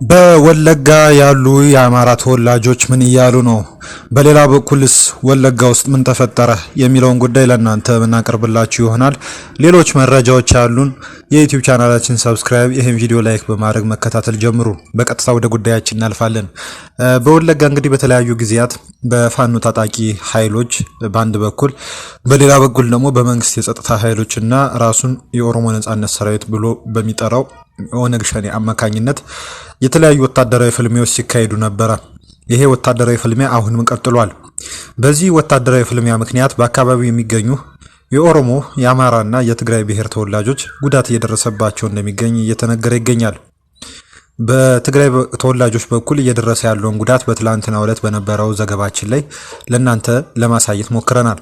በወለጋ ያሉ የአማራ ተወላጆች ምን እያሉ ነው? በሌላ በኩልስ ወለጋ ውስጥ ምን ተፈጠረ የሚለውን ጉዳይ ለእናንተ የምናቀርብላችሁ ይሆናል። ሌሎች መረጃዎች ያሉን የዩቲዩብ ቻናላችን ሰብስክራይብ፣ ይህን ቪዲዮ ላይክ በማድረግ መከታተል ጀምሩ። በቀጥታ ወደ ጉዳያችን እናልፋለን። በወለጋ እንግዲህ በተለያዩ ጊዜያት በፋኖ ታጣቂ ኃይሎች በአንድ በኩል፣ በሌላ በኩል ደግሞ በመንግስት የጸጥታ ኃይሎችና ራሱን የኦሮሞ ነጻነት ሰራዊት ብሎ በሚጠራው ኦነግ ሸኔ አማካኝነት የተለያዩ ወታደራዊ ፍልሚያዎች ሲካሄዱ ነበረ። ይሄ ወታደራዊ ፍልሚያ አሁንም ቀጥሏል። በዚህ ወታደራዊ ፍልሚያ ምክንያት በአካባቢው የሚገኙ የኦሮሞ የአማራና የትግራይ ብሔር ተወላጆች ጉዳት እየደረሰባቸው እንደሚገኝ እየተነገረ ይገኛል። በትግራይ ተወላጆች በኩል እየደረሰ ያለውን ጉዳት በትላንትናው ዕለት በነበረው ዘገባችን ላይ ለእናንተ ለማሳየት ሞክረናል።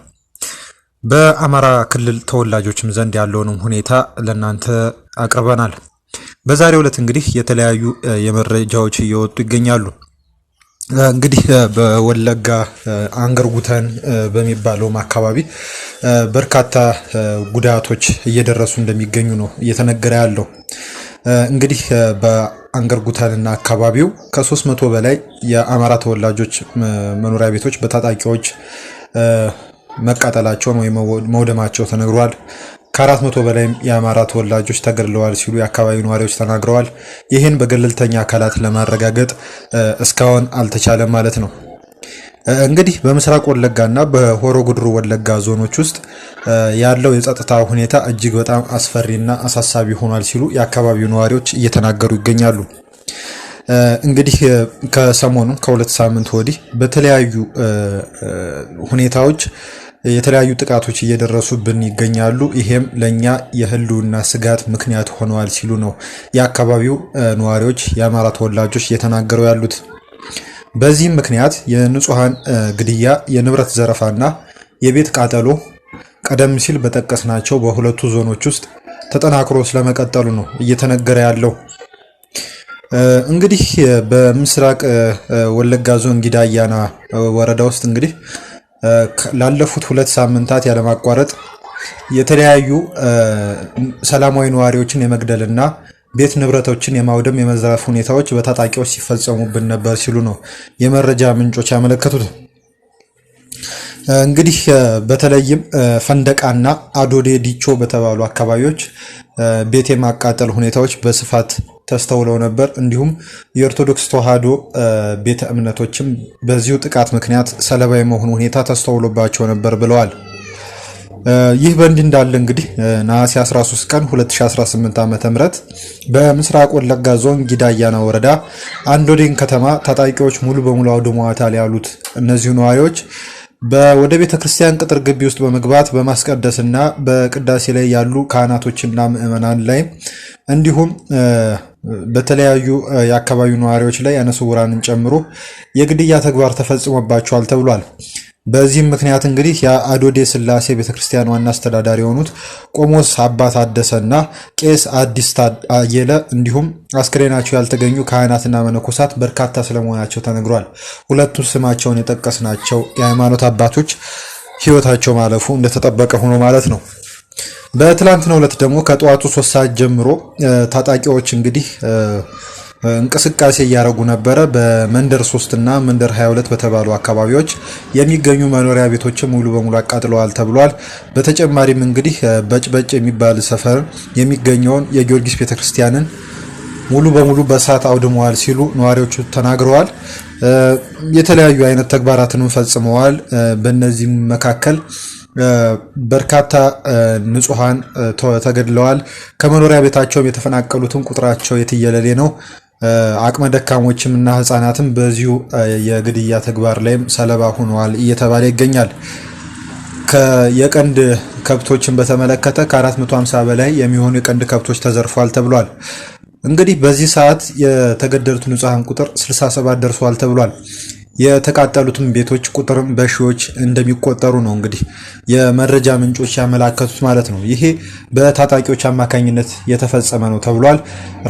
በአማራ ክልል ተወላጆችም ዘንድ ያለውንም ሁኔታ ለእናንተ አቅርበናል። በዛሬው ዕለት እንግዲህ የተለያዩ የመረጃዎች እየወጡ ይገኛሉ። እንግዲህ በወለጋ አንገርጉተን በሚባለውም አካባቢ በርካታ ጉዳቶች እየደረሱ እንደሚገኙ ነው እየተነገረ ያለው። እንግዲህ በአንገርጉተንና አካባቢው ከ300 በላይ የአማራ ተወላጆች መኖሪያ ቤቶች በታጣቂዎች መቃጠላቸውን ወይም መውደማቸው ተነግሯል። ከ400 በላይ የአማራ ተወላጆች ተገድለዋል ሲሉ የአካባቢው ነዋሪዎች ተናግረዋል። ይህን በገለልተኛ አካላት ለማረጋገጥ እስካሁን አልተቻለም ማለት ነው። እንግዲህ በምስራቅ ወለጋና በሆሮ ጉድሩ ወለጋ ዞኖች ውስጥ ያለው የጸጥታ ሁኔታ እጅግ በጣም አስፈሪና አሳሳቢ ሆኗል ሲሉ የአካባቢው ነዋሪዎች እየተናገሩ ይገኛሉ። እንግዲህ ከሰሞኑ ከ2 ሳምንት ወዲህ በተለያዩ ሁኔታዎች የተለያዩ ጥቃቶች እየደረሱብን ይገኛሉ። ይሄም ለኛ የህልውና ስጋት ምክንያት ሆነዋል ሲሉ ነው የአካባቢው ነዋሪዎች የአማራ ተወላጆች እየተናገሩ ያሉት። በዚህም ምክንያት የንጹሃን ግድያ፣ የንብረት ዘረፋና የቤት ቃጠሎ ቀደም ሲል በጠቀስናቸው በሁለቱ ዞኖች ውስጥ ተጠናክሮ ስለመቀጠሉ ነው እየተነገረ ያለው። እንግዲህ በምስራቅ ወለጋ ዞን ጊዳ አያና ወረዳ ውስጥ እንግዲህ ላለፉት 2 ሳምንታት ያለማቋረጥ የተለያዩ ሰላማዊ ነዋሪዎችን የመግደልና ቤት ንብረቶችን የማውደም የመዝረፍ ሁኔታዎች በታጣቂዎች ሲፈጸሙብን ነበር ሲሉ ነው የመረጃ ምንጮች ያመለከቱት። እንግዲህ በተለይም ፈንደቃና አዶዴ ዲቾ በተባሉ አካባቢዎች ቤት የማቃጠል ሁኔታዎች በስፋት ተስተውለው ነበር። እንዲሁም የኦርቶዶክስ ተዋሕዶ ቤተ እምነቶችም በዚሁ ጥቃት ምክንያት ሰለባ የመሆኑ ሁኔታ ተስተውሎባቸው ነበር ብለዋል። ይህ በእንዲህ እንዳለ እንግዲህ ነሐሴ 13 ቀን 2018 ዓ.ም በምስራቅ ወለጋ ዞን ጊዳ አያና ወረዳ አንዶዴን ከተማ ታጣቂዎች ሙሉ በሙሉ አውድመዋታል ያሉት እነዚሁ ነዋሪዎች ወደ ቤተ ክርስቲያን ቅጥር ግቢ ውስጥ በመግባት በማስቀደስና በቅዳሴ ላይ ያሉ ካህናቶችና ምዕመናን ላይ እንዲሁም በተለያዩ የአካባቢው ነዋሪዎች ላይ ዓይነ ስውራንን ጨምሮ የግድያ ተግባር ተፈጽሞባቸዋል ተብሏል። በዚህም ምክንያት እንግዲህ የአዶዴ ስላሴ ቤተክርስቲያን ዋና አስተዳዳሪ የሆኑት ቆሞስ አባ ታደሰና ቄስ አዲስ አየለ እንዲሁም አስክሬናቸው ያልተገኙ ካህናትና መነኮሳት በርካታ ስለመሆናቸው ተነግሯል። ሁለቱ ስማቸውን የጠቀስናቸው የሃይማኖት አባቶች ሕይወታቸው ማለፉ እንደተጠበቀ ሆኖ ማለት ነው። በትላንትናው ዕለት ደግሞ ከጠዋቱ 3 ሰዓት ጀምሮ ታጣቂዎች እንግዲህ እንቅስቃሴ እያደረጉ ነበረ። በመንደር 3 እና መንደር 22 በተባሉ አካባቢዎች የሚገኙ መኖሪያ ቤቶችን ሙሉ በሙሉ አቃጥለዋል ተብሏል። በተጨማሪም እንግዲህ በጭበጭ የሚባል ሰፈር የሚገኘውን የጊዮርጊስ ቤተክርስቲያንን ሙሉ በሙሉ በእሳት አውድመዋል ሲሉ ነዋሪዎቹ ተናግረዋል። የተለያዩ አይነት ተግባራትንም ፈጽመዋል። በእነዚህም መካከል በርካታ ንጹሃን ተገድለዋል። ከመኖሪያ ቤታቸውም የተፈናቀሉትን ቁጥራቸው የትየለሌ ነው። አቅመ ደካሞችም እና ህፃናትም በዚሁ የግድያ ተግባር ላይም ሰለባ ሆነዋል እየተባለ ይገኛል። የቀንድ ከብቶችን በተመለከተ ከ450 በላይ የሚሆኑ የቀንድ ከብቶች ተዘርፏል ተብሏል። እንግዲህ በዚህ ሰዓት የተገደሉት ንጹሃን ቁጥር 67 ደርሷል ተብሏል። የተቃጠሉትም ቤቶች ቁጥርም በሺዎች እንደሚቆጠሩ ነው እንግዲህ የመረጃ ምንጮች ያመላከቱት ማለት ነው። ይሄ በታጣቂዎች አማካኝነት የተፈጸመ ነው ተብሏል።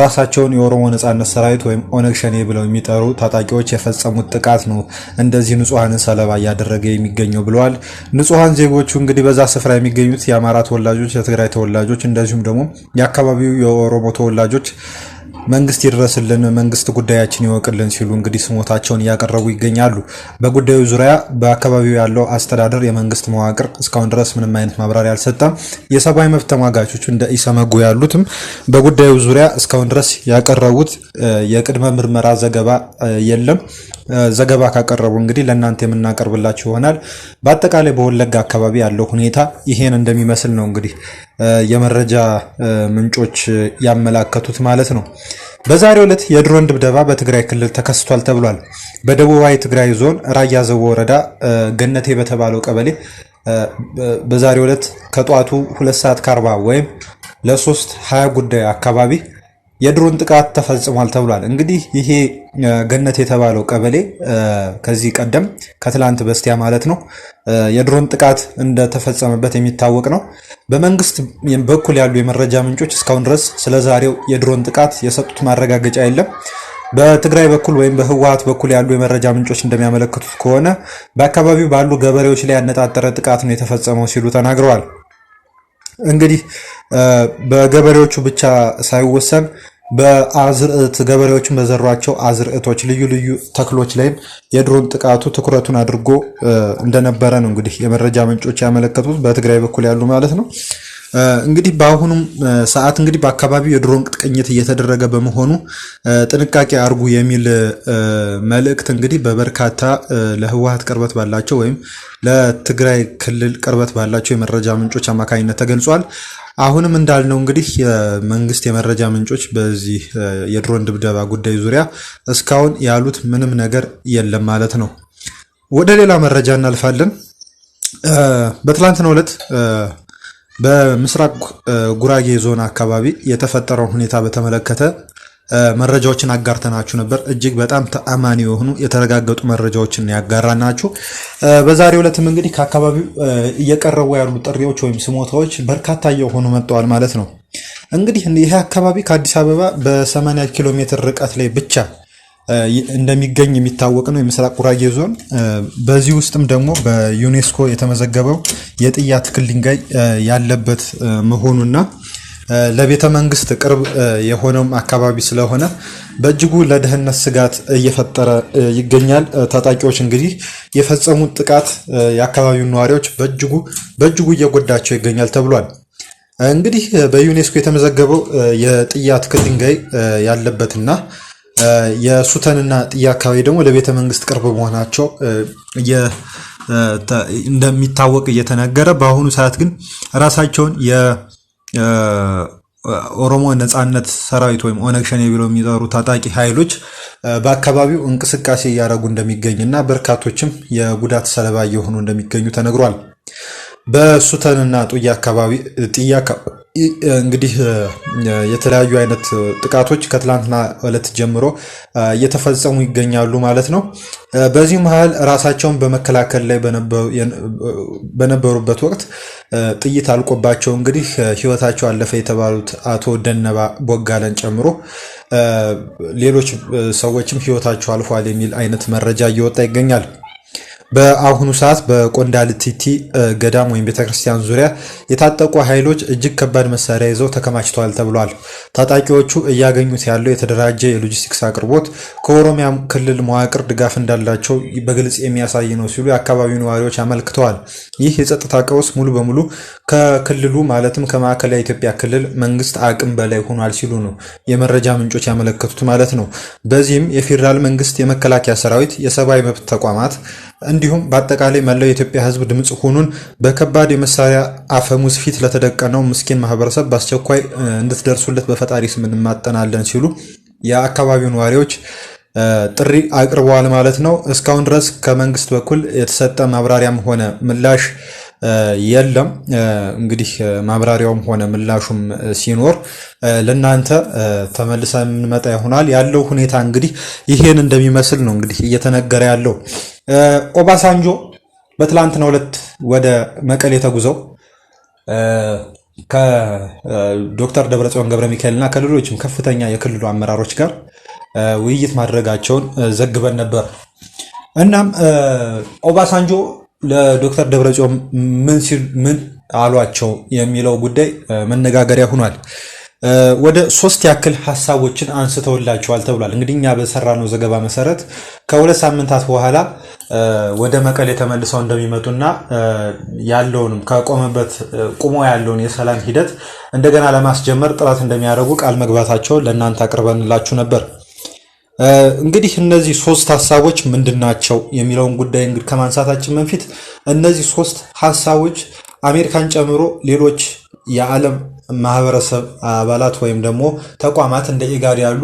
ራሳቸውን የኦሮሞ ነጻነት ሰራዊት ወይም ኦነግ ሸኔ ብለው የሚጠሩ ታጣቂዎች የፈጸሙት ጥቃት ነው እንደዚህ ንጹሃንን ሰለባ እያደረገ የሚገኘው ብለዋል። ንጹሃን ዜጎቹ እንግዲህ በዛ ስፍራ የሚገኙት የአማራ ተወላጆች፣ የትግራይ ተወላጆች እንደዚሁም ደግሞ የአካባቢው የኦሮሞ ተወላጆች መንግስት ይድረስልን፣ መንግስት ጉዳያችን ይወቅልን ሲሉ እንግዲህ ስሞታቸውን እያቀረቡ ይገኛሉ። በጉዳዩ ዙሪያ በአካባቢው ያለው አስተዳደር የመንግስት መዋቅር እስካሁን ድረስ ምንም አይነት ማብራሪያ አልሰጠም። የሰብአዊ መብት ተሟጋቾች እንደ ኢሰመጉ ያሉትም በጉዳዩ ዙሪያ እስካሁን ድረስ ያቀረቡት የቅድመ ምርመራ ዘገባ የለም። ዘገባ ካቀረቡ እንግዲህ ለእናንተ የምናቀርብላችሁ ይሆናል። በአጠቃላይ በወለጋ አካባቢ ያለው ሁኔታ ይሄን እንደሚመስል ነው እንግዲህ የመረጃ ምንጮች ያመላከቱት ማለት ነው። በዛሬው ዕለት የድሮን ድብደባ በትግራይ ክልል ተከስቷል ተብሏል። በደቡባዊ ትግራይ ዞን ራያ ዘቦ ወረዳ ገነቴ በተባለው ቀበሌ በዛሬው ዕለት ከጧቱ 2 ሰዓት ከ40 ወይም ለ3:20 ጉዳይ አካባቢ የድሮን ጥቃት ተፈጽሟል ተብሏል። እንግዲህ ይሄ ገነት የተባለው ቀበሌ ከዚህ ቀደም ከትላንት በስቲያ ማለት ነው የድሮን ጥቃት እንደተፈጸመበት የሚታወቅ ነው። በመንግስት በኩል ያሉ የመረጃ ምንጮች እስካሁን ድረስ ስለዛሬው የድሮን ጥቃት የሰጡት ማረጋገጫ የለም። በትግራይ በኩል ወይም በህወሓት በኩል ያሉ የመረጃ ምንጮች እንደሚያመለክቱት ከሆነ በአካባቢው ባሉ ገበሬዎች ላይ ያነጣጠረ ጥቃት ነው የተፈጸመው ሲሉ ተናግረዋል። እንግዲህ በገበሬዎቹ ብቻ ሳይወሰን በአዝርዕት ገበሬዎችን በዘሯቸው አዝርዕቶች ልዩ ልዩ ተክሎች ላይም የድሮን ጥቃቱ ትኩረቱን አድርጎ እንደነበረ ነው እንግዲህ የመረጃ ምንጮች ያመለከቱት በትግራይ በኩል ያሉ ማለት ነው። እንግዲህ በአሁኑም ሰዓት እንግዲህ በአካባቢው የድሮን ቅኝት እየተደረገ በመሆኑ ጥንቃቄ አርጉ የሚል መልእክት እንግዲህ በበርካታ ለህወሓት ቅርበት ባላቸው ወይም ለትግራይ ክልል ቅርበት ባላቸው የመረጃ ምንጮች አማካኝነት ተገልጿል። አሁንም እንዳልነው እንግዲህ የመንግስት የመረጃ ምንጮች በዚህ የድሮን ድብደባ ጉዳይ ዙሪያ እስካሁን ያሉት ምንም ነገር የለም ማለት ነው። ወደ ሌላ መረጃ እናልፋለን። በትላንትናው ዕለት በምስራቅ ጉራጌ ዞን አካባቢ የተፈጠረውን ሁኔታ በተመለከተ መረጃዎችን አጋርተናችሁ ነበር። እጅግ በጣም ተአማኒ የሆኑ የተረጋገጡ መረጃዎችን ያጋራናችሁ። በዛሬው ዕለትም እንግዲህ ከአካባቢው እየቀረቡ ያሉ ጥሪዎች ወይም ስሞታዎች በርካታ እየሆኑ መጥተዋል ማለት ነው። እንግዲህ ይሄ አካባቢ ከአዲስ አበባ በ80 ኪሎ ሜትር ርቀት ላይ ብቻ እንደሚገኝ የሚታወቅ ነው የምስራቅ ጉራጌ ዞን። በዚህ ውስጥም ደግሞ በዩኔስኮ የተመዘገበው የጥያ ትክል ድንጋይ ያለበት መሆኑና ለቤተ መንግስት ቅርብ የሆነው አካባቢ ስለሆነ በእጅጉ ለደህንነት ስጋት እየፈጠረ ይገኛል። ታጣቂዎች እንግዲህ የፈጸሙት ጥቃት የአካባቢው ነዋሪዎች በእጅጉ እየጎዳቸው ይገኛል ተብሏል። እንግዲህ በዩኔስኮ የተመዘገበው የጥያ ትክል ድንጋይ ያለበትና የሱተንና ጥያ አካባቢ ደግሞ ለቤተ መንግስት ቅርብ መሆናቸው እንደሚታወቅ እየተነገረ በአሁኑ ሰዓት ግን ራሳቸውን የኦሮሞ ነጻነት ሰራዊት ወይም ኦነግ ሸኔ ብለው የሚጠሩ ታጣቂ ኃይሎች በአካባቢው እንቅስቃሴ እያደረጉ እንደሚገኝና በርካቶችም የጉዳት ሰለባ እየሆኑ እንደሚገኙ ተነግሯል። በሱተንና ጥያ አካባቢ እንግዲህ የተለያዩ አይነት ጥቃቶች ከትላንትና ዕለት ጀምሮ እየተፈጸሙ ይገኛሉ ማለት ነው። በዚህ መሃል ራሳቸውን በመከላከል ላይ በነበሩበት ወቅት ጥይት አልቆባቸው እንግዲህ ህይወታቸው አለፈ የተባሉት አቶ ደነባ ቦጋለን ጨምሮ ሌሎች ሰዎችም ህይወታቸው አልፏል የሚል አይነት መረጃ እየወጣ ይገኛል። በአሁኑ ሰዓት በቆንዳልቲቲ ገዳም ወይም ቤተክርስቲያን ዙሪያ የታጠቁ ኃይሎች እጅግ ከባድ መሳሪያ ይዘው ተከማችተዋል ተብሏል። ታጣቂዎቹ እያገኙት ያለው የተደራጀ የሎጂስቲክስ አቅርቦት ከኦሮሚያ ክልል መዋቅር ድጋፍ እንዳላቸው በግልጽ የሚያሳይ ነው ሲሉ የአካባቢው ነዋሪዎች አመልክተዋል። ይህ የጸጥታ ቀውስ ሙሉ በሙሉ ከክልሉ ማለትም ከማዕከላዊ ኢትዮጵያ ክልል መንግስት አቅም በላይ ሆኗል ሲሉ ነው የመረጃ ምንጮች ያመለከቱት ማለት ነው። በዚህም የፌዴራል መንግስት፣ የመከላከያ ሰራዊት፣ የሰብአዊ መብት ተቋማት እንዲሁም በአጠቃላይ መላው የኢትዮጵያ ሕዝብ ድምጽ ሆኑን በከባድ የመሳሪያ አፈሙዝ ፊት ለተደቀነው ምስኪን ማህበረሰብ በአስቸኳይ እንድትደርሱለት በፈጣሪ ስም እንማጠናለን ሲሉ የአካባቢው ነዋሪዎች ጥሪ አቅርበዋል ማለት ነው። እስካሁን ድረስ ከመንግስት በኩል የተሰጠ ማብራሪያም ሆነ ምላሽ የለም። እንግዲህ ማብራሪያውም ሆነ ምላሹም ሲኖር ለናንተ ተመልሰን የምንመጣ ይሆናል። ያለው ሁኔታ እንግዲህ ይሄን እንደሚመስል ነው እንግዲህ እየተነገረ ያለው። ኦባሳንጆ በትላንትናው ዕለት ወደ መቀሌ ተጉዘው ከዶክተር ደብረጽዮን ገብረ ሚካኤል እና ከሌሎችም ከፍተኛ የክልሉ አመራሮች ጋር ውይይት ማድረጋቸውን ዘግበን ነበር። እናም ኦባሳንጆ ለዶክተር ደብረጽዮን ምን አሏቸው የሚለው ጉዳይ መነጋገሪያ ሆኗል። ወደ 3 ያክል ሐሳቦችን አንስተውላቸዋል ተብሏል። እንግዲህ እኛ በሰራነው ዘገባ መሰረት ከ2 ሳምንታት በኋላ ወደ መቀሌ ተመልሰው እንደሚመጡና ያለውንም ከቆመበት ቁሞ ያለውን የሰላም ሂደት እንደገና ለማስጀመር ጥረት እንደሚያደርጉ ቃል መግባታቸውን ለእናንተ አቅርበንላችሁ ነበር። እንግዲህ እነዚህ 3 ሐሳቦች ምንድናቸው የሚለውን ጉዳይ እንግዲህ ከማንሳታችን በፊት እነዚህ 3 ሐሳቦች አሜሪካን ጨምሮ ሌሎች የዓለም ማህበረሰብ አባላት ወይም ደግሞ ተቋማት እንደ ኢጋድ ያሉ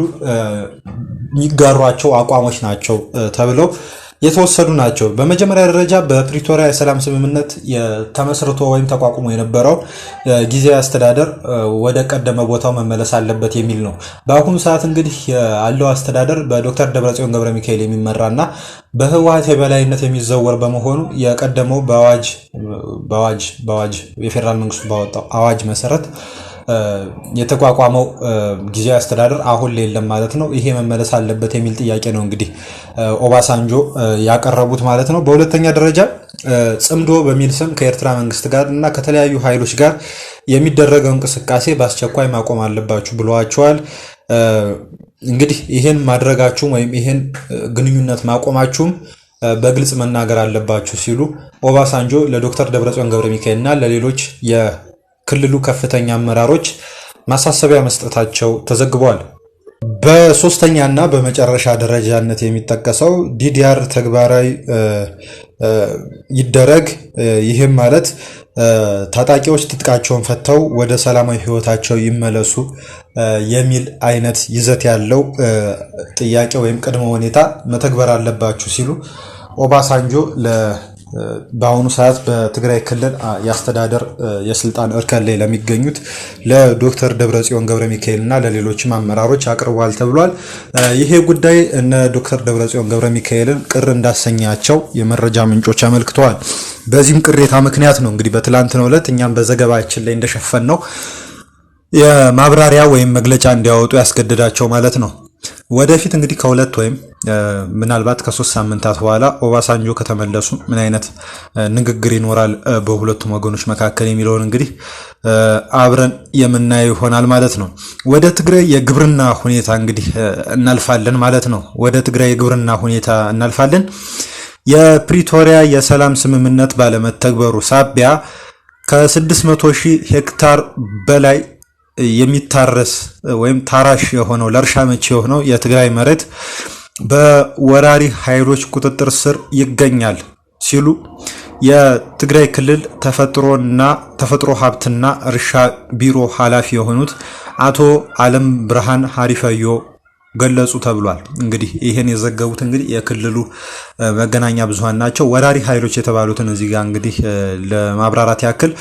የሚጋሯቸው አቋሞች ናቸው ተብለው የተወሰዱ ናቸው። በመጀመሪያ ደረጃ በፕሪቶሪያ የሰላም ስምምነት ተመስርቶ ወይም ተቋቁሞ የነበረው ጊዜያዊ አስተዳደር ወደ ቀደመ ቦታው መመለስ አለበት የሚል ነው። በአሁኑ ሰዓት እንግዲህ ያለው አስተዳደር በዶክተር ደብረጽዮን ገብረ ሚካኤል የሚመራና በህወሓት የበላይነት የሚዘወር በመሆኑ የቀደመው በአዋጅ የፌዴራል መንግስቱ ባወጣው አዋጅ መሰረት የተቋቋመው ጊዜያዊ አስተዳደር አሁን ላይ የለም ማለት ነው። ይሄ መመለስ አለበት የሚል ጥያቄ ነው እንግዲህ ኦባሳንጆ ያቀረቡት ማለት ነው። በሁለተኛ ደረጃ ጽምዶ በሚል ስም ከኤርትራ መንግስት ጋር እና ከተለያዩ ኃይሎች ጋር የሚደረገው እንቅስቃሴ በአስቸኳይ ማቆም አለባችሁ ብለዋቸዋል። እንግዲህ ይሄን ማድረጋችሁም ወይም ይሄን ግንኙነት ማቆማችሁም በግልጽ መናገር አለባችሁ ሲሉ ኦባሳንጆ ለዶክተር ደብረጽዮን ገብረ ሚካኤል እና ለሌሎች ክልሉ ከፍተኛ አመራሮች ማሳሰቢያ መስጠታቸው ተዘግቧል። በሶስተኛና በመጨረሻ ደረጃነት የሚጠቀሰው ዲዲአር ተግባራዊ ይደረግ። ይህም ማለት ታጣቂዎች ትጥቃቸውን ፈተው ወደ ሰላማዊ ህይወታቸው ይመለሱ የሚል አይነት ይዘት ያለው ጥያቄ ወይም ቅድመ ሁኔታ መተግበር አለባችሁ ሲሉ ኦባሳንጆ በአሁኑ ሰዓት በትግራይ ክልል የአስተዳደር የስልጣን እርከን ላይ ለሚገኙት ለዶክተር ደብረጽዮን ገብረ ሚካኤል እና ለሌሎችም አመራሮች አቅርቧል ተብሏል። ይሄ ጉዳይ እነ ዶክተር ደብረጽዮን ገብረ ሚካኤልን ቅር እንዳሰኛቸው የመረጃ ምንጮች አመልክተዋል። በዚህም ቅሬታ ምክንያት ነው እንግዲህ በትላንትናው ዕለት እኛም በዘገባችን ላይ እንደሸፈን ነው የማብራሪያ ወይም መግለጫ እንዲያወጡ ያስገድዳቸው ማለት ነው። ወደፊት እንግዲህ ከ2 ወይም ምናልባት ከ3 ሳምንታት በኋላ ኦባሳንጆ ከተመለሱ ምን አይነት ንግግር ይኖራል በሁለቱም ወገኖች መካከል የሚለውን እንግዲህ አብረን የምናየው ይሆናል ማለት ነው። ወደ ትግራይ የግብርና ሁኔታ እንግዲህ እናልፋለን ማለት ነው። ወደ ትግራይ የግብርና ሁኔታ እናልፋለን። የፕሪቶሪያ የሰላም ስምምነት ባለመተግበሩ ሳቢያ ከ600,000 ሄክታር በላይ የሚታረስ ወይም ታራሽ የሆነው ለእርሻ መቼ የሆነው የትግራይ መሬት በወራሪ ኃይሎች ቁጥጥር ስር ይገኛል ሲሉ የትግራይ ክልል ተፈጥሮ ሀብትና እርሻ ቢሮ ኃላፊ የሆኑት አቶ አለም ብርሃን ሀሪፈዮ ገለጹ ተብሏል። እንግዲህ ይሄን የዘገቡት እንግዲህ የክልሉ መገናኛ ብዙሃን ናቸው። ወራሪ ኃይሎች የተባሉትን እዚህ ጋር እንግዲህ ለማብራራት ያክል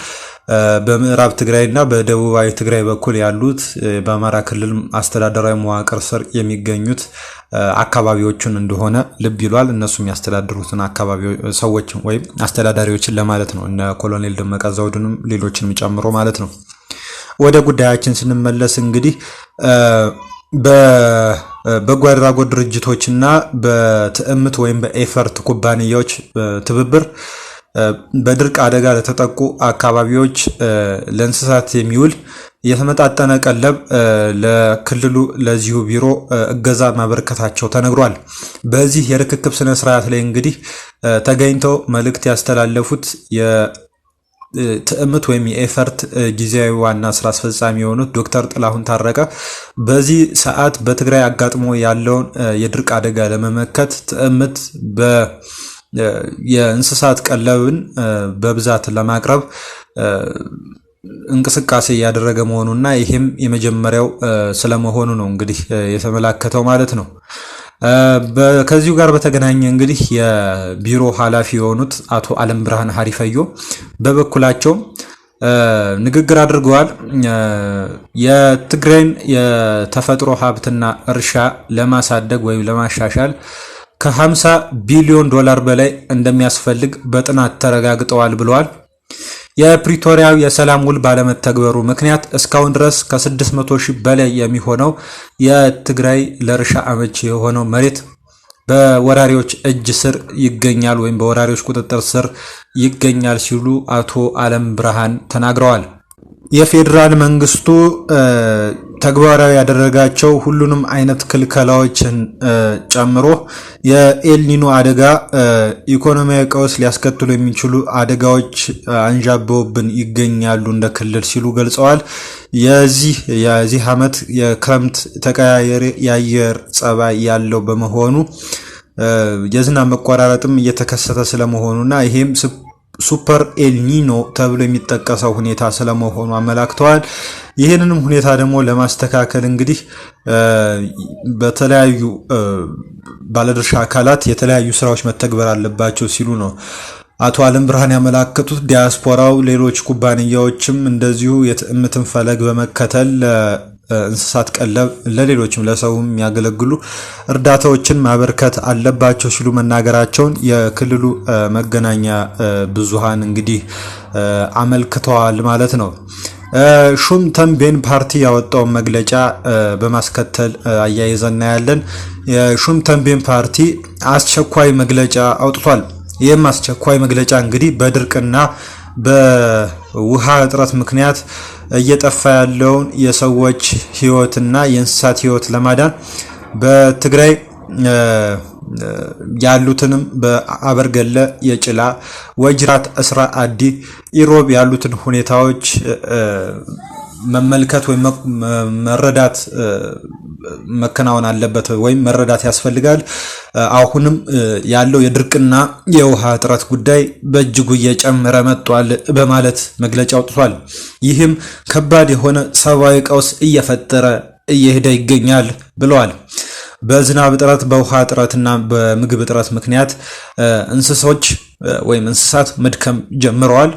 በምዕራብ ትግራይ እና በደቡባዊ ትግራይ በኩል ያሉት በአማራ ክልል አስተዳደራዊ መዋቅር ስር የሚገኙት አካባቢዎችን እንደሆነ ልብ ይሏል። እነሱ የሚያስተዳድሩትን ሰዎች ወይም አስተዳዳሪዎችን ለማለት ነው። እነ ኮሎኔል ደመቀ ዘውዱንም ሌሎችንም ጨምሮ ማለት ነው። ወደ ጉዳያችን ስንመለስ እንግዲህ በበጎ አድራጎት ድርጅቶችና በትዕምት ወይም በኤፈርት ኩባንያዎች ትብብር በድርቅ አደጋ ለተጠቁ አካባቢዎች ለእንስሳት የሚውል የተመጣጠነ ቀለብ ለክልሉ ለዚሁ ቢሮ እገዛ ማበርከታቸው ተነግሯል። በዚህ የርክክብ ስነ ስርዓት ላይ እንግዲህ ተገኝተው መልእክት ያስተላለፉት የትዕምት ወይም የኤፈርት ጊዜያዊ ዋና ስራ አስፈጻሚ የሆኑት ዶክተር ጥላሁን ታረቀ በዚህ ሰዓት በትግራይ አጋጥሞ ያለውን የድርቅ አደጋ ለመመከት ትዕምት የእንስሳት ቀለብን በብዛት ለማቅረብ እንቅስቃሴ እያደረገ መሆኑና ይሄም የመጀመሪያው ስለመሆኑ ነው እንግዲህ የተመላከተው ማለት ነው። ከዚሁ ጋር በተገናኘ እንግዲህ የቢሮ ኃላፊ የሆኑት አቶ አለም ብርሃን ሀሪፈዮ በበኩላቸው ንግግር አድርገዋል። የትግራይን የተፈጥሮ ሀብትና እርሻ ለማሳደግ ወይም ለማሻሻል ከ50 ቢሊዮን ዶላር በላይ እንደሚያስፈልግ በጥናት ተረጋግጠዋል ብለዋል። የፕሪቶሪያው የሰላም ውል ባለመተግበሩ ምክንያት እስካሁን ድረስ ከ600,000 በላይ የሚሆነው የትግራይ ለእርሻ አመቺ የሆነው መሬት በወራሪዎች እጅ ስር ይገኛል ወይም በወራሪዎች ቁጥጥር ስር ይገኛል ሲሉ አቶ አለም ብርሃን ተናግረዋል። የፌዴራል መንግስቱ ተግባራዊ ያደረጋቸው ሁሉንም አይነት ክልከላዎችን ጨምሮ የኤልኒኖ አደጋ ኢኮኖሚያዊ ቀውስ ሊያስከትሉ የሚችሉ አደጋዎች አንዣበውብን ይገኛሉ እንደ ክልል ሲሉ ገልጸዋል። የዚህ ዓመት የክረምት ተቀያየረ የአየር ጸባይ ያለው በመሆኑ የዝናብ መቆራረጥም እየተከሰተ ስለመሆኑና ይሄም ሱፐር ኤልኒኖ ተብሎ የሚጠቀሰው ሁኔታ ስለመሆኑ አመላክተዋል። ይህንንም ሁኔታ ደግሞ ለማስተካከል እንግዲህ በተለያዩ ባለድርሻ አካላት የተለያዩ ስራዎች መተግበር አለባቸው ሲሉ ነው አቶ አለም ብርሃን ያመላከቱት። ዲያስፖራው፣ ሌሎች ኩባንያዎችም እንደዚሁ የትዕምትን ፈለግ በመከተል እንስሳት ቀለብ ለሌሎችም ለሰውም የሚያገለግሉ እርዳታዎችን ማበርከት አለባቸው ሲሉ መናገራቸውን የክልሉ መገናኛ ብዙሃን እንግዲህ አመልክተዋል ማለት ነው። ሹም ተንቤን ፓርቲ ያወጣውን መግለጫ በማስከተል አያይዘን እናያለን። የሹም ተንቤን ፓርቲ አስቸኳይ መግለጫ አውጥቷል። ይህም አስቸኳይ መግለጫ እንግዲህ በድርቅና በውሃ እጥረት ምክንያት እየጠፋ ያለውን የሰዎች ህይወትና የእንስሳት ህይወት ለማዳን በትግራይ ያሉትንም በአበርገለ፣ የጭላ፣ ወጅራት፣ እስራ አዲ፣ ኢሮብ ያሉትን ሁኔታዎች መመልከት ወይም መረዳት መከናወን አለበት ወይም መረዳት ያስፈልጋል። አሁንም ያለው የድርቅና የውሃ እጥረት ጉዳይ በእጅጉ እየጨመረ መጥቷል በማለት መግለጫ አውጥቷል። ይህም ከባድ የሆነ ሰብአዊ ቀውስ እየፈጠረ እየሄደ ይገኛል ብለዋል። በዝናብ እጥረት፣ በውሃ እጥረትና በምግብ እጥረት ምክንያት እንስሳት መድከም ጀምረዋል።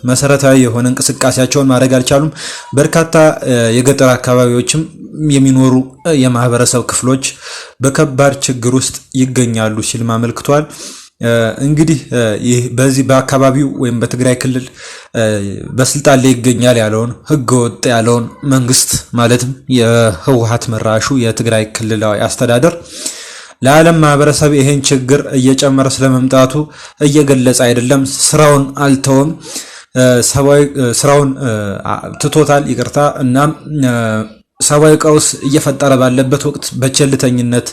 መሰረታዊ የሆነ እንቅስቃሴያቸውን ማድረግ አልቻሉም። በርካታ የገጠር አካባቢዎችም የሚኖሩ የማህበረሰብ ክፍሎች በከባድ ችግር ውስጥ ይገኛሉ ሲል አመልክቷል። እንግዲህ ይህ በዚህ በአካባቢው ወይም በትግራይ ክልል በስልጣን ላይ ይገኛል ያለውን ህገወጥ ያለውን መንግስት ማለትም የህወሓት መራሹ የትግራይ ክልላዊ አስተዳደር ለዓለም ማህበረሰብ ይሄን ችግር እየጨመረ ስለመምጣቱ እየገለጸ አይደለም። ስራውን አልተወም፣ ስራውን ትቶታል። እና ሰብአዊ ቀውስ እየፈጠረ ባለበት ወቅት በቸልተኝነት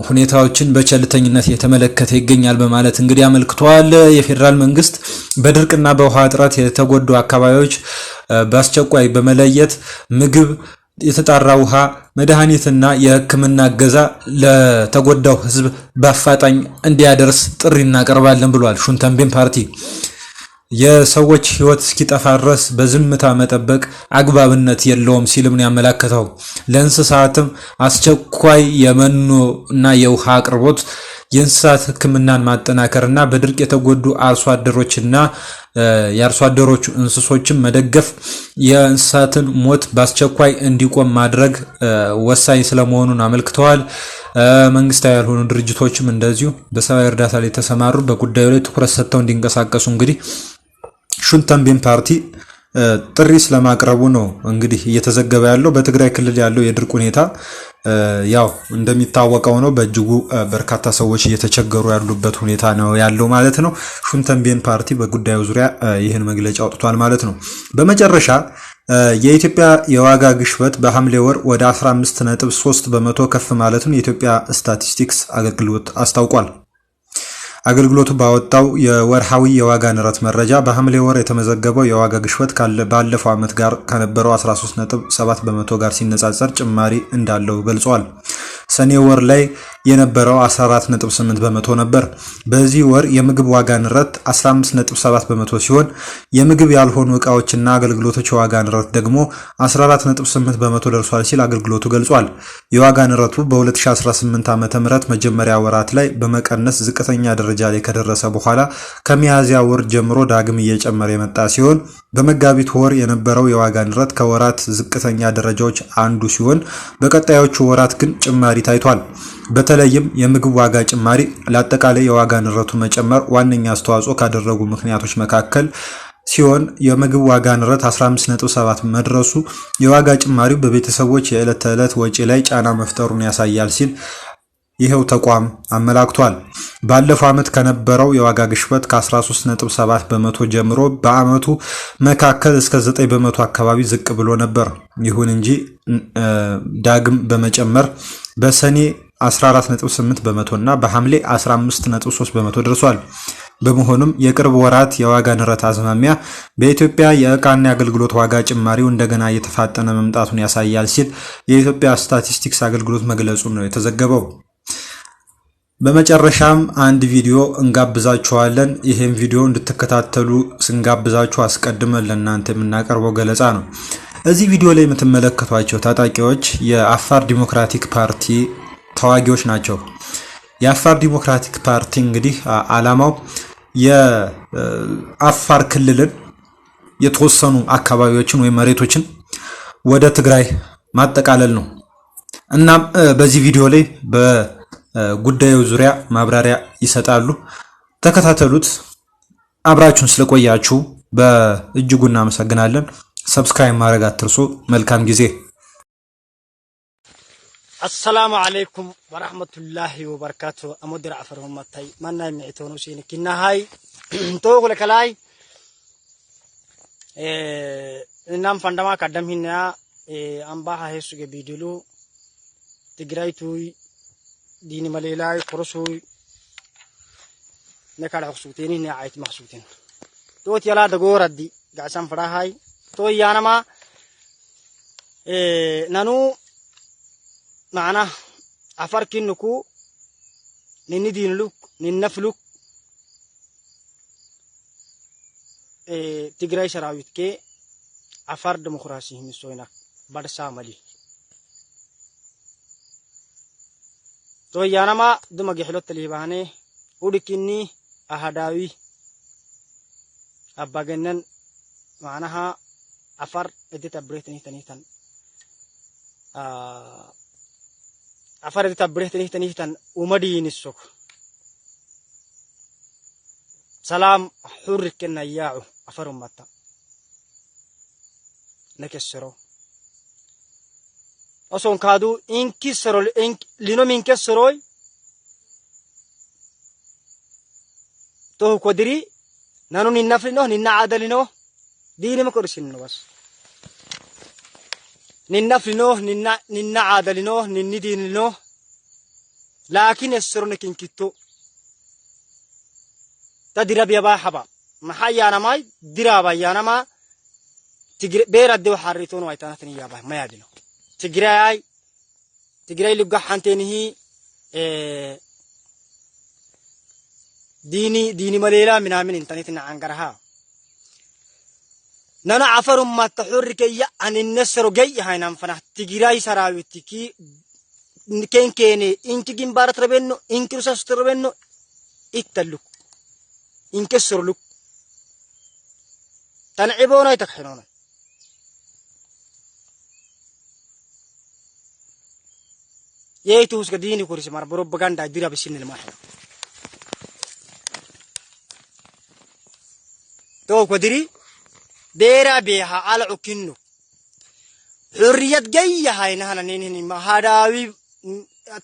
ሁኔታዎችን በቸልተኝነት የተመለከተ ይገኛል በማለት እንግዲህ አመልክቷል። የፌዴራል መንግስት በድርቅና በውሃ እጥረት የተጎዱ አካባቢዎች በአስቸኳይ በመለየት ምግብ፣ የተጣራ ውሃ፣ መድኃኒትና የሕክምና እገዛ ለተጎዳው ህዝብ በአፋጣኝ እንዲያደርስ ጥሪ እናቀርባለን ብሏል። ሹም ተንቤን ፓርቲ የሰዎች ህይወት እስኪጠፋ ድረስ በዝምታ መጠበቅ አግባብነት የለውም ሲልም ነው ያመላከተው። ለእንስሳትም አስቸኳይ የመኖ እና የውሃ አቅርቦት፣ የእንስሳት ሕክምናን ማጠናከርና በድርቅ የተጎዱ አርሶ አደሮችና የአርሶ አደሮቹ እንስሶችን መደገፍ፣ የእንስሳትን ሞት በአስቸኳይ እንዲቆም ማድረግ ወሳኝ ስለመሆኑን አመልክተዋል። መንግስታዊ ያልሆኑ ድርጅቶችም እንደዚሁ በሰብአዊ እርዳታ ላይ የተሰማሩ በጉዳዩ ላይ ትኩረት ሰጥተው እንዲንቀሳቀሱ እንግዲህ ሹም ተንቤን ፓርቲ ጥሪ ስለማቅረቡ ነው እንግዲህ እየተዘገበ ያለው። በትግራይ ክልል ያለው የድርቅ ሁኔታ ያው እንደሚታወቀው ነው። በእጅጉ በርካታ ሰዎች እየተቸገሩ ያሉበት ሁኔታ ነው ያለው ማለት ነው። ሹም ተንቤን ፓርቲ በጉዳዩ ዙሪያ ይህን መግለጫ አውጥቷል ማለት ነው። በመጨረሻ የኢትዮጵያ የዋጋ ግሽበት በሐምሌ ወር ወደ 15.3 በመቶ ከፍ ማለቱን የኢትዮጵያ ስታቲስቲክስ አገልግሎት አስታውቋል። አገልግሎቱ ባወጣው የወርሃዊ የዋጋ ንረት መረጃ በሐምሌ ወር የተመዘገበው የዋጋ ግሽበት ባለፈው ዓመት ጋር ከነበረው 13.7 በመቶ ጋር ሲነጻጸር ጭማሪ እንዳለው ገልጿል። ሰኔ ወር ላይ የነበረው 14.8 በመቶ ነበር። በዚህ ወር የምግብ ዋጋ ንረት 15.7 በመቶ ሲሆን የምግብ ያልሆኑ ዕቃዎችና አገልግሎቶች የዋጋ ንረት ደግሞ 14.8 በመቶ ደርሷል ሲል አገልግሎቱ ገልጿል። የዋጋ ንረቱ በ2018 ዓ.ም መጀመሪያ ወራት ላይ በመቀነስ ዝቅተኛ ደረጃ ላይ ከደረሰ በኋላ ከሚያዝያ ወር ጀምሮ ዳግም እየጨመረ የመጣ ሲሆን በመጋቢት ወር የነበረው የዋጋ ንረት ከወራት ዝቅተኛ ደረጃዎች አንዱ ሲሆን በቀጣዮቹ ወራት ግን ጭማሪ ታይቷል። በተለይም የምግብ ዋጋ ጭማሪ ለአጠቃላይ የዋጋ ንረቱ መጨመር ዋነኛ አስተዋጽኦ ካደረጉ ምክንያቶች መካከል ሲሆን የምግብ ዋጋ ንረት 15.7 መድረሱ የዋጋ ጭማሪው በቤተሰቦች የዕለት ተዕለት ወጪ ላይ ጫና መፍጠሩን ያሳያል ሲል ይሄው ተቋም አመላክቷል። ባለፈው ዓመት ከነበረው የዋጋ ግሽበት ከ13.7 በመቶ ጀምሮ በዓመቱ መካከል እስከ 9 በመቶ አካባቢ ዝቅ ብሎ ነበር። ይሁን እንጂ ዳግም በመጨመር በሰኔ 14.8 በመቶ እና በሐምሌ 15.3 በመቶ ደርሷል። በመሆኑም የቅርብ ወራት የዋጋ ንረት አዝማሚያ በኢትዮጵያ የዕቃና የአገልግሎት ዋጋ ጭማሪው እንደገና እየተፋጠነ መምጣቱን ያሳያል ሲል የኢትዮጵያ ስታቲስቲክስ አገልግሎት መግለጹን ነው የተዘገበው። በመጨረሻም አንድ ቪዲዮ እንጋብዛችኋለን። ይህም ቪዲዮ እንድትከታተሉ ስንጋብዛችሁ አስቀድመን ለእናንተ የምናቀርበው ገለጻ ነው። እዚህ ቪዲዮ ላይ የምትመለከቷቸው ታጣቂዎች የአፋር ዲሞክራቲክ ፓርቲ ተዋጊዎች ናቸው። የአፋር ዲሞክራቲክ ፓርቲ እንግዲህ ዓላማው የአፋር ክልልን የተወሰኑ አካባቢዎችን ወይም መሬቶችን ወደ ትግራይ ማጠቃለል ነው። እናም በዚህ ቪዲዮ ላይ በጉዳዩ ዙሪያ ማብራሪያ ይሰጣሉ። ተከታተሉት። አብራችሁን ስለቆያችሁ በእጅጉ እናመሰግናለን። ሰብስክራይብ ማድረግ አትርሱ። መልካም ጊዜ። السلام عليكم ورحمة الله وبركاته. أمودر عفرهم متى ما نايم عتونو سين كنا هاي توغل كلاي نام فندما قدم هنا أمباها هيسوع بيدلو تجري توي ديني مليلاي فرسوي نكال حسوتين هنا عيت محسوتين توت يلا دغور دي قاسم فراهاي تو يانا ما نانو معنا عفر كنكو نندين لك ننفلك تجري شراويت كي عفر ديمقراطي مسوينا برسا ملي تو يانا ما دم جحلوت تليبانه ودكني أهداوي أبغنن معناها عفر إدي تبريتني تنيتن عفر تبريتني ومدين السوق سلام حر كنا ياعو عفر متا نكسرو أصون كادو إنكسرو إنك لينو منكسروي تو كودري نانو ننفلنو ننا عادلنو ديني مكرسينو بس ننفلنو ننا عادلنو نني دينلنو لكن السرون كنكتو تدرب يا باحبا محيا أنا ماي درابا يا أنا ما تجري بيرد وحريتون ويتناتني يا باح ما يدينو تجري لقى حنتينه ديني مليلا من عمين انتنيتنا عنقرها نانا عفر ما تحرك يا أن النصر جاي هاي نام فنح تجري سراويتكي كيني إنك جنبارة ربنا إنك رساس ربنا إتلو إنك سرلو تنعبونا يتكحنونا يأتوس كديني كورس مار بروباغندا ديرا بسين الماحر تو كدري ديرا بيها على عكنو حرية جاية هاي نحن نيني ما هداوي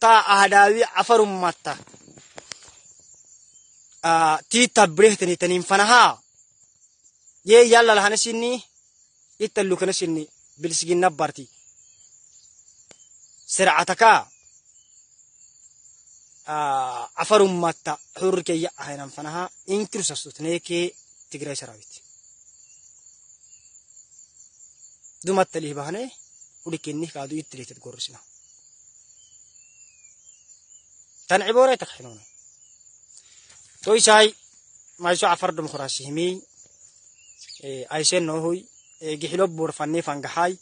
تا هداوي عفر ماتا تي تبريتني تنين فنها يلا لهنا سني يتلو كنا سني بالسجن نبرتي سرعتك عفر ماتا حرية يا هاي نام فنها إنكروس استثنيك تجري سراويت دومات تليه بهنه ولكنني كادو يتريت تقرسنا تنعبورة تخيلونه توي شاي ما يسوع عفر ديمقراطي همي عايشين نوهي جحلوب بورفاني فانجحاي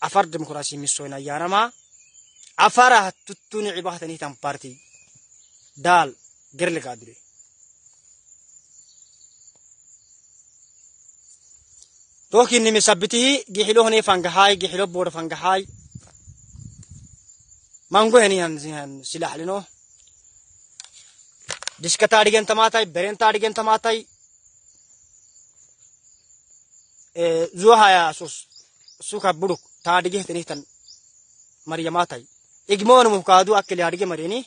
عفر ديمقراطي مسوينا يارما عفرة تتوني عباهتني تام بارتي دال غير قادري توكي نمي سبتي جحلو هني فانجحاي جحلوب بور فانجحاي مانغو هني سلاح لنو ديسكا تاريجن تماتاي برين تاريجن تماتاي زوها يا سوكا بروك تاريجه تنيتن مريماتاي إجمون مكادو أكل ياريجه مريني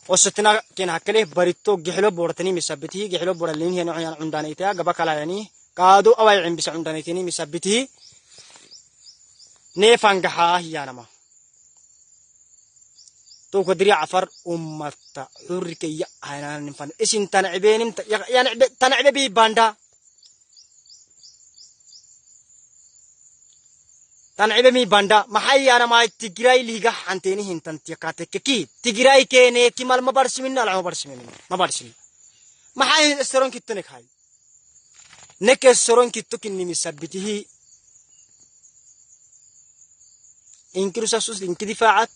وستنا كين هكله بريتو جحلو بورتني مسبته جحلو بورلين هنا عيان عندانيتها قبا كلا يعني قادو أوي عم بس عندانيتني مسبته نيفانجها هي أنا ما تو قدري عفر أمتا حركة هنا نفن إسين تنعبين يعني تنعب بي باندا تنعب مي باندا ما حي أنا ما تجراي ليجا حنتيني هنتن تيكاتك كي تجراي كيني كمال ما برس مننا لا ما برس من ما حي السرون كتنك هاي نك السرون كتوك إني مسبته إنكرو ساسوس إنك دفاعات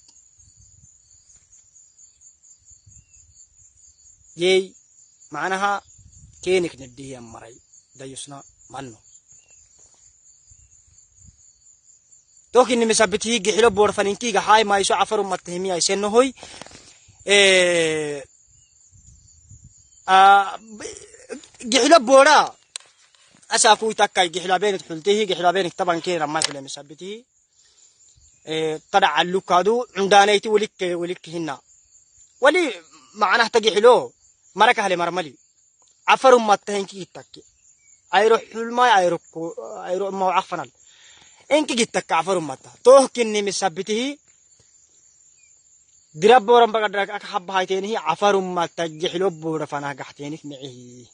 يي معناها كينك نديه مري دا يسنا منو توك إني مسبته جحلو بور فنينكي جحاي ما يسوع عفر متهمي أي سنة هوي جحلو بورا أسافو تكاي جحلو بينك حلته جحلو بينك طبعا كين رمات اللي مسبته طلع اللوكادو عندانيتي ولك هنا ولي معناه تجحلو مركه هلي مرملي عفر متهمكي تكي أيروح حلما أيروح ما عفنال إنك جتك عفر متا توه كني مسبته درب بورم بقدر أحب هايتينه عفر متا جحلو بور فانا قحتينك معه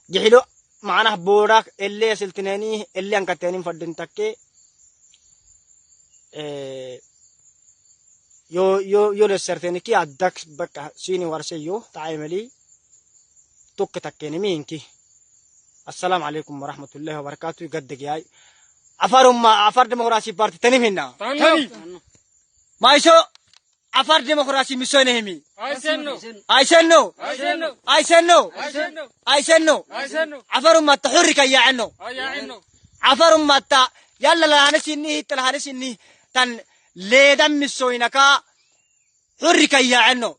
جحلو معناه بورك اللي سلتناني اللي أنكتيني فردين تكي يو لسرتني كي أدك بك سيني ورسيو تعاملي توك تكيني مينكي السلام عليكم ورحمة الله وبركاته قد جاي عفر ديمقراطي بارتي تاني هنا ما يسو عفر ديمقراطي مسوي همي أيسنو عفر ما تحرك يا عنو عفر ما تا يلا لا هنسيني تلا هنسيني تن ليدم مسوي نكا حرك يا عنو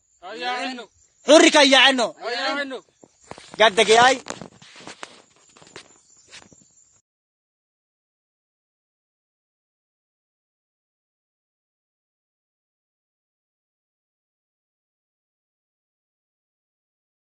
قد جاي